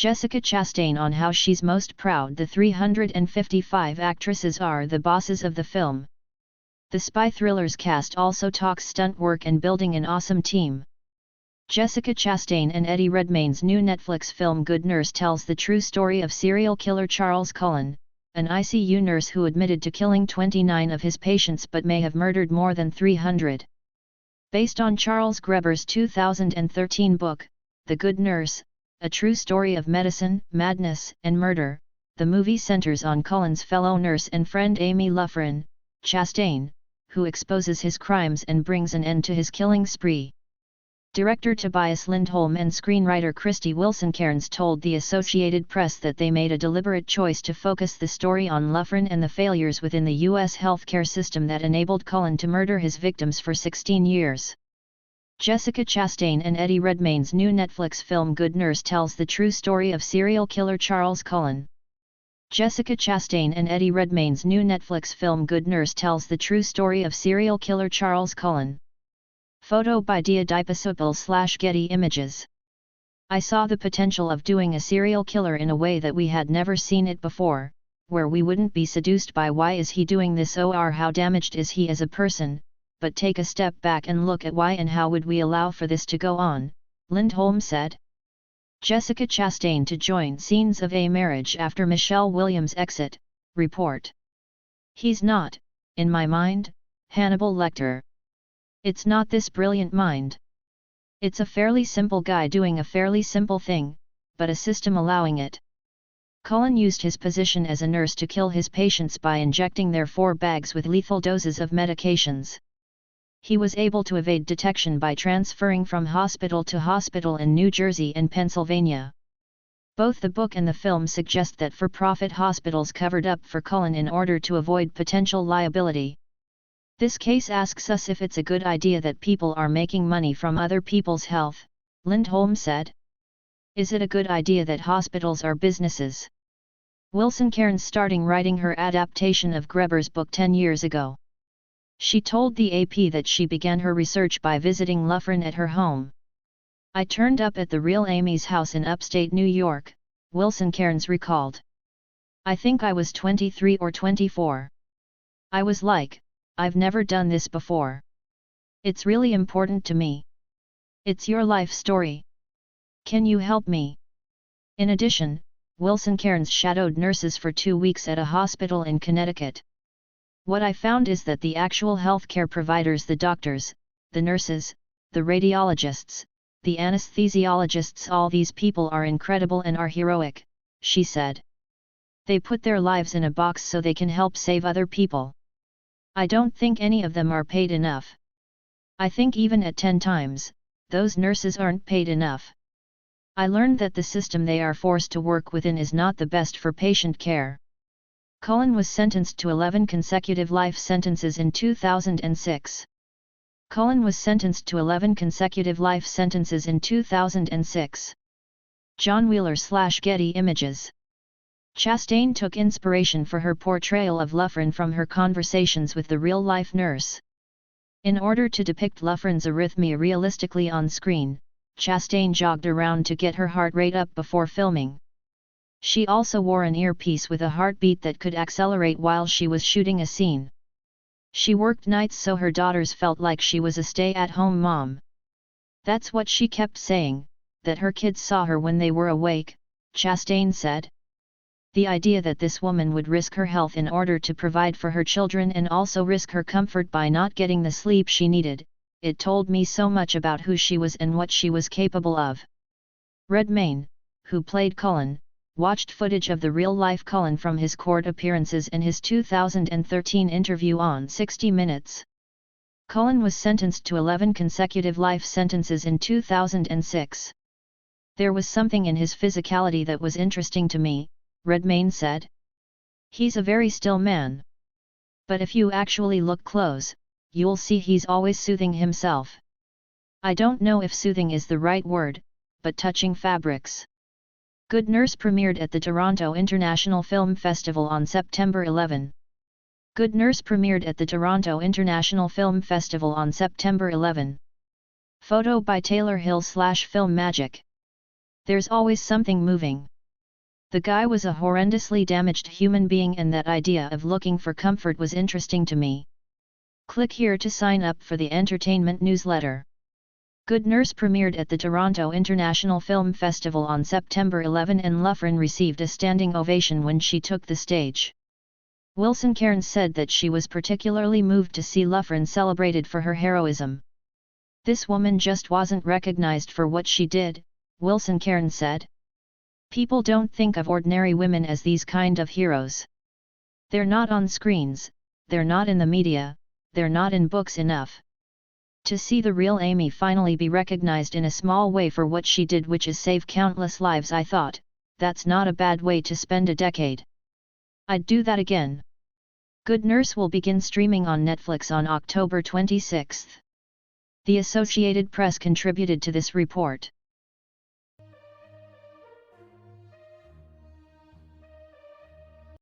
Jessica Chastain on how she's most proud the 355 actresses are the bosses of the film. The spy thriller's cast also talks stunt work and building an awesome team. Jessica Chastain and Eddie Redmayne's new Netflix film Good Nurse tells the true story of serial killer Charles Cullen, an ICU nurse who admitted to killing 29 of his patients but may have murdered more than 300. Based on Charles Greber's 2013 book, The Good Nurse, a true story of medicine, madness, and murder, the movie centers on Cullen's fellow nurse and friend Amy Lufrin, Chastain, who exposes his crimes and brings an end to his killing spree. Director Tobias Lindholm and screenwriter Krysty Wilson-Cairns told the Associated Press that they made a deliberate choice to focus the story on Lufrin and the failures within the U.S. healthcare system that enabled Cullen to murder his victims for 16 years. Jessica Chastain and Eddie Redmayne's new Netflix film Good Nurse tells the true story of serial killer Charles Cullen. Jessica Chastain and Eddie Redmayne's new Netflix film Good Nurse tells the true story of serial killer Charles Cullen. Photo by Dia Dipasople/Getty Images. I saw the potential of doing a serial killer in a way that we had never seen it before, where we wouldn't be seduced by why is he doing this or how damaged is he as a person, but take a step back and look at why and how would we allow for this to go on, Lindholm said. Jessica Chastain to join scenes of a marriage after Michelle Williams' exit, report. He's not, in my mind, Hannibal Lecter. It's not this brilliant mind. It's a fairly simple guy doing a fairly simple thing, but a system allowing it. Cullen used his position as a nurse to kill his patients by injecting their 4 bags with lethal doses of medications. He was able to evade detection by transferring from hospital to hospital in New Jersey and Pennsylvania. Both the book and the film suggest that for-profit hospitals covered up for Cullen in order to avoid potential liability. This case asks us if it's a good idea that people are making money from other people's health, Lindholm said. Is it a good idea that hospitals are businesses? Wilson-Cairns starting writing her adaptation of Greber's book 10 years ago. She told the AP that she began her research by visiting Lufrin at her home. I turned up at the real Amy's house in upstate New York, Wilson-Cairns recalled. I think I was 23 or 24. I was like, I've never done this before. It's really important to me. It's your life story. Can you help me? In addition, Wilson-Cairns shadowed nurses for 2 weeks at a hospital in Connecticut. What I found is that the actual healthcare providers, the doctors, the nurses, the radiologists, the anesthesiologists, all these people are incredible and are heroic, she said. They put their lives in a box so they can help save other people. I don't think any of them are paid enough. I think even at 10 times, those nurses aren't paid enough. I learned that the system they are forced to work within is not the best for patient care. Cullen was sentenced to 11 consecutive life sentences in 2006. Cullen was sentenced to 11 consecutive life sentences in 2006. John Wheeler/Getty Images. Chastain took inspiration for her portrayal of Lufrin from her conversations with the real-life nurse. In order to depict Lufrin's arrhythmia realistically on screen, Chastain jogged around to get her heart rate up before filming. She also wore an earpiece with a heartbeat that could accelerate while she was shooting a scene. She worked nights so her daughters felt like she was a stay-at-home mom. That's what she kept saying, that her kids saw her when they were awake, Chastain said. The idea that this woman would risk her health in order to provide for her children and also risk her comfort by not getting the sleep she needed, it told me so much about who she was and what she was capable of. Redmayne, who played Cullen, watched footage of the real-life Cullen from his court appearances and his 2013 interview on 60 Minutes. Cullen was sentenced to 11 consecutive life sentences in 2006. There was something in his physicality that was interesting to me, Redmayne said. He's a very still man. But if you actually look close, you'll see he's always soothing himself. I don't know if soothing is the right word, but touching fabrics. Good Nurse premiered at the Toronto International Film Festival on September 11. Good Nurse premiered at the Toronto International Film Festival on September 11. Photo by Taylor Hill/Film Magic. There's always something moving. The guy was a horrendously damaged human being, and that idea of looking for comfort was interesting to me. Click here to sign up for the entertainment newsletter. Good Nurse premiered at the Toronto International Film Festival on September 11 and Loughran received a standing ovation when she took the stage. Wilson Cairns said that she was particularly moved to see Loughran celebrated for her heroism. "This woman just wasn't recognized for what she did," Wilson Cairns said. "People don't think of ordinary women as these kind of heroes. They're not on screens, they're not in the media, they're not in books enough. To see the real Amy finally be recognized in a small way for what she did, which is save countless lives, I thought, that's not a bad way to spend a decade. I'd do that again." Good Nurse will begin streaming on Netflix on October 26. The Associated Press contributed to this report.